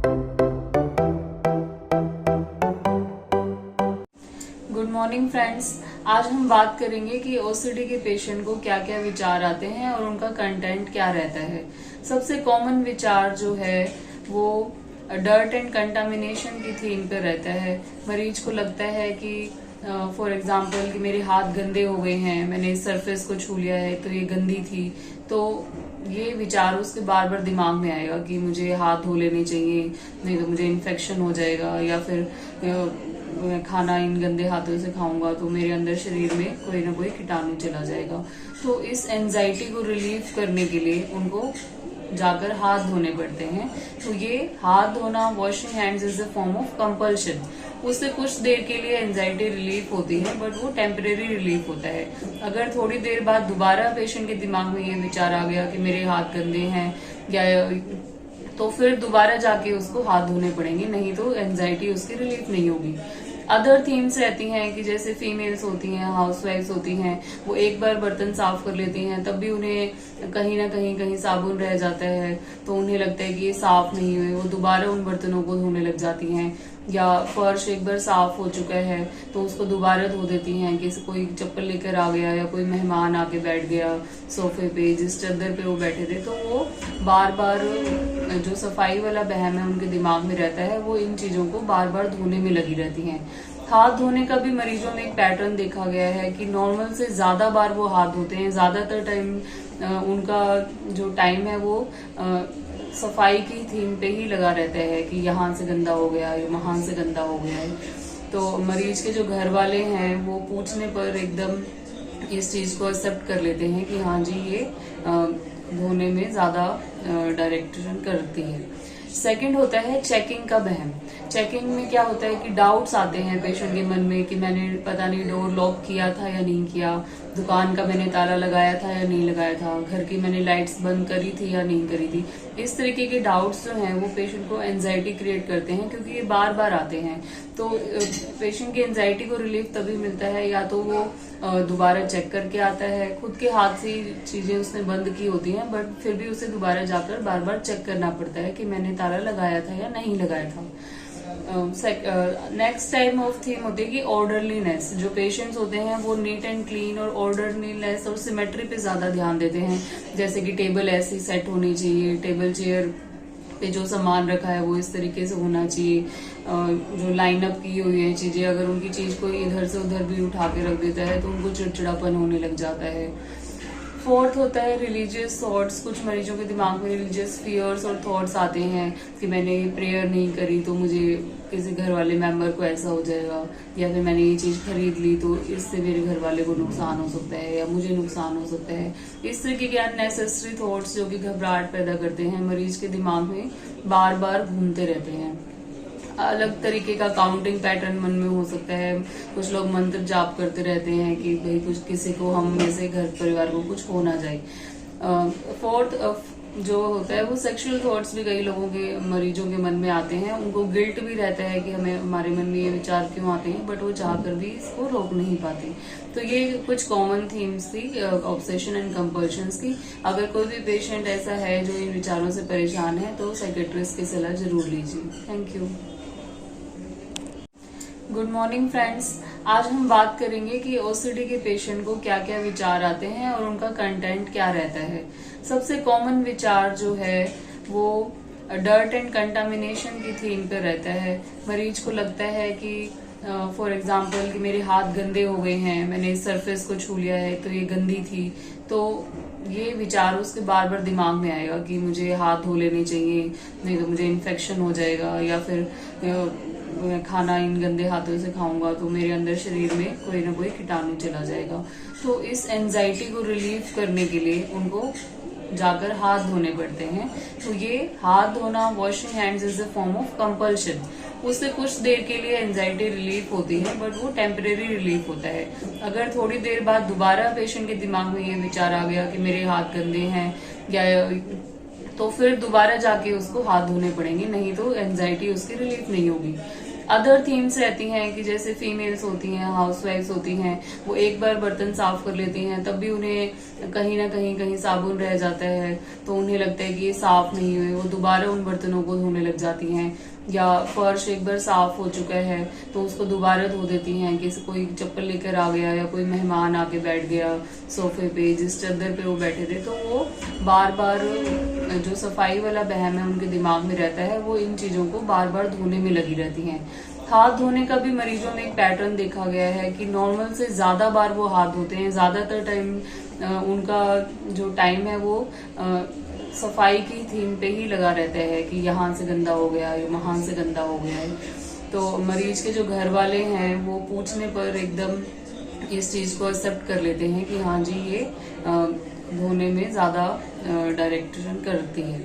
Good morning friends. आज हम बात करेंगे कि ओसीडी के पेशेंट को क्या क्या विचार आते हैं और उनका कंटेंट क्या रहता है। सबसे कॉमन विचार जो है वो डर्ट एंड कंटामिनेशन की थीम पे रहता है। मरीज को लगता है कि फॉर एग्जाम्पल कि मेरे हाथ गंदे हो गए हैं, मैंने इस सरफेस को छू लिया है तो ये गंदी थी, तो ये विचार उसके बार बार दिमाग में आएगा कि मुझे हाथ धो लेने चाहिए, नहीं तो मुझे इन्फेक्शन हो जाएगा, या फिर मैं खाना इन गंदे हाथों से खाऊंगा तो मेरे अंदर शरीर में कोई ना कोई कीटाणु चला जाएगा। तो इस एंजाइटी को रिलीव करने के लिए उनको जाकर हाथ धोने पड़ते हैं। तो ये हाथ धोना, washing hands is a form of compulsion. उससे कुछ देर के लिए एंजाइटी रिलीफ होती है, बट वो टेम्परेरी रिलीफ होता है। अगर थोड़ी देर बाद दोबारा पेशेंट के दिमाग में ये विचार आ गया कि मेरे हाथ गंदे हैं, या तो फिर दोबारा जाके उसको हाथ धोने पड़ेंगे, नहीं तो एंजाइटी उसकी रिलीफ नहीं होगी। अदर थीम्स रहती हैं कि जैसे फीमेल्स होती हैं, हाउसवाइफ्स होती हैं, वो एक बार बर्तन साफ कर लेती हैं, तब भी उन्हें कहीं ना कहीं साबुन रह जाता है, तो उन्हें लगता है कि ये साफ नहीं हुए, वो दोबारा उन बर्तनों को धोने लग जाती हैं। या फर्श एक बार साफ हो चुका है तो उसको दोबारा धो देती हैं कि कोई चप्पल लेकर आ गया या कोई मेहमान आके बैठ गया सोफे पे, जिस चादर पे वो बैठे थे, तो वो बार बार जो सफाई वाला वहम है उनके दिमाग में रहता है, वो इन चीजों को बार बार धोने में लगी रहती हैं। हाथ धोने का भी मरीजों में एक पैटर्न देखा गया है कि नॉर्मल से ज्यादा बार वो हाथ धोते हैं। ज्यादातर टाइम उनका जो टाइम है वो सफाई की थीम पे ही लगा रहता है कि यहाँ से गंदा हो गया या वहां से गंदा हो गया है। तो मरीज के जो घर वाले हैं वो पूछने पर एकदम इस चीज को एक्सेप्ट कर लेते हैं कि हाँ जी, ये धोने में ज्यादा डायरेक्शन करती है। सेकंड होता है चेकिंग का वहम। चेकिंग में क्या होता है कि डाउट्स आते हैं पेशेंट के मन में कि मैंने पता नहीं डोर लॉक किया था या नहीं किया, दुकान का मैंने ताला लगाया था या नहीं लगाया था, घर की मैंने लाइट्स बंद करी थी या नहीं करी थी। इस तरीके के डाउट्स जो हैं वो पेशेंट को एंजाइटी क्रिएट करते हैं, क्योंकि ये बार बार आते हैं। तो पेशेंट की एंजाइटी को रिलीफ तभी मिलता है या तो वो दोबारा चेक करके आता है, खुद के हाथ से चीजें उसने बंद की होती हैं, बट फिर भी उसे दोबारा जाकर बार बार चेक करना पड़ता है कि मैंने ताला लगाया था या नहीं लगाया था। नेक्स्ट टाइप ऑफ थीम होती है कि ऑर्डरलीनेस। जो पेशेंट्स होते हैं वो नीट एंड क्लीन और ऑर्डरलीनेस और सिमेट्री पे ज्यादा ध्यान देते हैं। जैसे कि टेबल ऐसी सेट होनी चाहिए, टेबल चेयर पे जो सामान रखा है वो इस तरीके से होना चाहिए, जो लाइनअप की हुई है चीजें, अगर उनकी चीज कोई इधर से उधर भी उठा के रख देता है तो उनको चिड़चिड़ापन होने लग जाता है। फोर्थ होता है रिलीजियस थॉट्स। कुछ मरीजों के दिमाग में रिलीजियस फियर्स और थॉट्स आते हैं कि मैंने प्रेयर नहीं करी तो मुझे किसी घर वाले मेंबर को ऐसा हो जाएगा, या फिर मैंने ये चीज खरीद ली तो इससे मेरे घर वाले को नुकसान हो सकता है या मुझे नुकसान हो सकता है। इस तरीके के अननेसेसरी थॉट्स जो कि घबराहट पैदा करते हैं, मरीज के दिमाग में बार बार घूमते रहते हैं। अलग तरीके का काउंटिंग पैटर्न मन में हो सकता है। कुछ लोग मंत्र जाप करते रहते हैं कि भाई कुछ किसी को हम में से घर परिवार को कुछ हो ना जाए। फोर्थ जो होता है वो सेक्सुअल थॉट्स भी कई लोगों के मरीजों के मन में आते हैं। उनको गिल्ट भी रहता है कि हमें हमारे मन में ये विचार क्यों आते हैं, बट वो चाहकर भी इसको रोक नहीं पाते। तो ये कुछ कॉमन थीम्स थी ऑब्सेशन एंड कंपल्शंस की। अगर कोई भी पेशेंट ऐसा है जो इन विचारों से परेशान है तो साइकेट्रिस्ट की सलाह जरूर लीजिए। Thank you. Good morning friends. आज हम बात करेंगे कि ओसीडी के पेशेंट को क्या क्या विचार आते हैं और उनका कंटेंट क्या रहता है। सबसे कॉमन विचार जो है वो डर्ट एंड कंटामिनेशन की थीम पे रहता है। मरीज को लगता है कि फॉर एग्जाम्पल कि मेरे हाथ गंदे हो गए हैं, मैंने इस सरफेस को छू लिया है तो ये गंदी थी, तो ये विचार उसके बार बार दिमाग में आएगा कि मुझे हाथ धो लेने चाहिए, नहीं तो मुझे इन्फेक्शन हो जाएगा, या फिर मैं खाना इन गंदे हाथों से खाऊंगा तो मेरे अंदर शरीर में कोई ना कोई कीटाणु चला जाएगा। तो इस एंजाइटी को रिलीव करने के लिए उनको जाकर हाथ धोने पड़ते हैं। तो ये हाथ धोना, washing hands is a form of compulsion. उससे कुछ देर के लिए एंजाइटी रिलीफ होती है, बट वो टेम्परेरी रिलीफ होता है। अगर थोड़ी देर बाद दोबारा पेशेंट के दिमाग में ये विचार आ गया कि मेरे हाथ गंदे हैं, या तो फिर दोबारा जाके उसको हाथ धोने पड़ेंगे, नहीं तो एंजाइटी उसकी रिलीफ नहीं होगी। अदर थीम्स रहती हैं कि जैसे फीमेल्स होती हैं, हाउसवाइफ्स होती हैं, वो एक बार बर्तन साफ कर लेती हैं, तब भी उन्हें कहीं ना कहीं साबुन रह जाता है, तो उन्हें लगता है कि ये साफ नहीं हुए, वो दोबारा उन बर्तनों को धोने लग जाती हैं। या फर्श एक बार साफ हो चुका है तो उसको दोबारा धो देती हैं कि कोई चप्पल लेकर आ गया या कोई मेहमान आके बैठ गया सोफे पे, जिस चादर पे वो बैठे थे, तो वो बार बार जो सफाई वाला वहम है उनके दिमाग में रहता है, वो इन चीजों को बार बार धोने में लगी रहती हैं। हाथ धोने का भी मरीजों में एक पैटर्न देखा गया है कि नॉर्मल से ज्यादा बार वो हाथ धोते हैं। ज्यादातर टाइम उनका जो टाइम है वो सफाई की थीम पे ही लगा रहता है कि यहाँ से गंदा हो गया या वहां से गंदा हो गया है। तो मरीज के जो घर वाले हैं वो पूछने पर एकदम इस चीज को एक्सेप्ट कर लेते हैं कि हाँ जी ये धोने में ज्यादा डायरेक्शन करती है।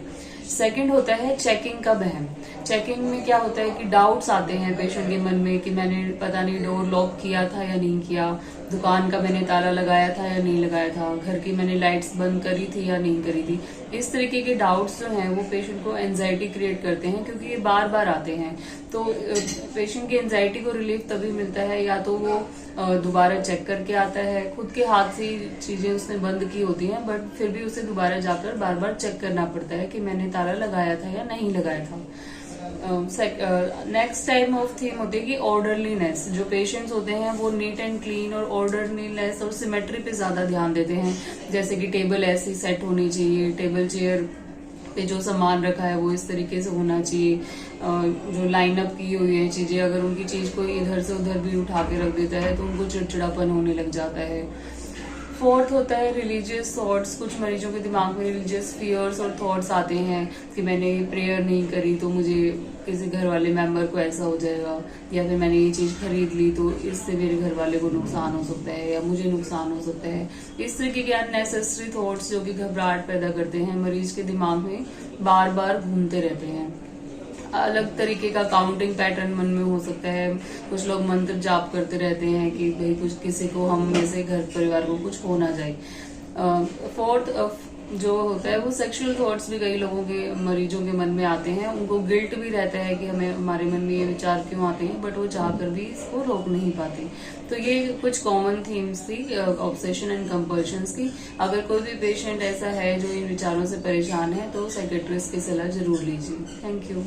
सेकंड होता है चेकिंग का वहम। चेकिंग में क्या होता है कि डाउट्स आते हैं पेशेंट के मन में कि मैंने पता नहीं डोर लॉक किया था या नहीं किया, दुकान का मैंने ताला लगाया था या नहीं लगाया था, घर की मैंने लाइट्स बंद करी थी या नहीं करी थी। इस तरीके के डाउट्स जो हैं वो पेशेंट को एंजाइटी क्रिएट करते हैं, क्योंकि ये बार बार आते हैं। तो पेशेंट की एंजाइटी को रिलीफ तभी मिलता है या तो वो दोबारा चेक करके आता है, खुद के हाथ से चीजें उसने बंद की होती हैं, बट फिर भी उसे दोबारा जाकर बार बार चेक करना पड़ता है कि मैंने ताला लगाया था या नहीं लगाया था। नेक्स्ट टाइप ऑफ थीम होती है कि ऑर्डरलीनेस। जो पेशेंट्स होते हैं वो नीट एंड क्लीन और ऑर्डरलीनेस और सिमेट्री पे ज्यादा ध्यान देते हैं। जैसे कि टेबल ऐसी सेट होनी चाहिए, टेबल चेयर पे जो सामान रखा है वो इस तरीके से होना चाहिए, जो लाइनअप की हुई है चीजें, अगर उनकी चीज कोई इधर से उधर भी उठा के रख देता है तो उनको चिड़चिड़ापन होने लग जाता है। फोर्थ होता है रिलीजियस थॉट्स। कुछ मरीजों के दिमाग में रिलीजियस फियर्स और थॉट्स आते हैं कि मैंने प्रेयर नहीं करी तो मुझे किसी घर वाले मेंबर को ऐसा हो जाएगा, या फिर मैंने ये चीज खरीद ली तो इससे मेरे घर वाले को नुकसान हो सकता है या मुझे नुकसान हो सकता है। इस तरीके के अननेसेसरी थॉट्स जो कि घबराहट पैदा करते हैं, मरीज के दिमाग में बार बार घूमते रहते हैं। अलग तरीके का काउंटिंग पैटर्न मन में हो सकता है। कुछ लोग मंत्र जाप करते रहते हैं कि भाई कुछ किसी को हम में से घर परिवार को कुछ हो ना जाए। फोर्थ जो होता है वो सेक्सुअल थॉट्स भी कई लोगों के मरीजों के मन में आते हैं। उनको गिल्ट भी रहता है कि हमें हमारे मन में ये विचार क्यों आते हैं, बट वो चाहकर भी इसको रोक नहीं पाते। तो ये कुछ कॉमन थीम्स थी ऑब्सेशन एंड कंपल्शंस की। अगर कोई भी पेशेंट ऐसा है जो इन विचारों से परेशान है तो साइकेट्रिस्ट की सलाह जरूर लीजिए। Thank you.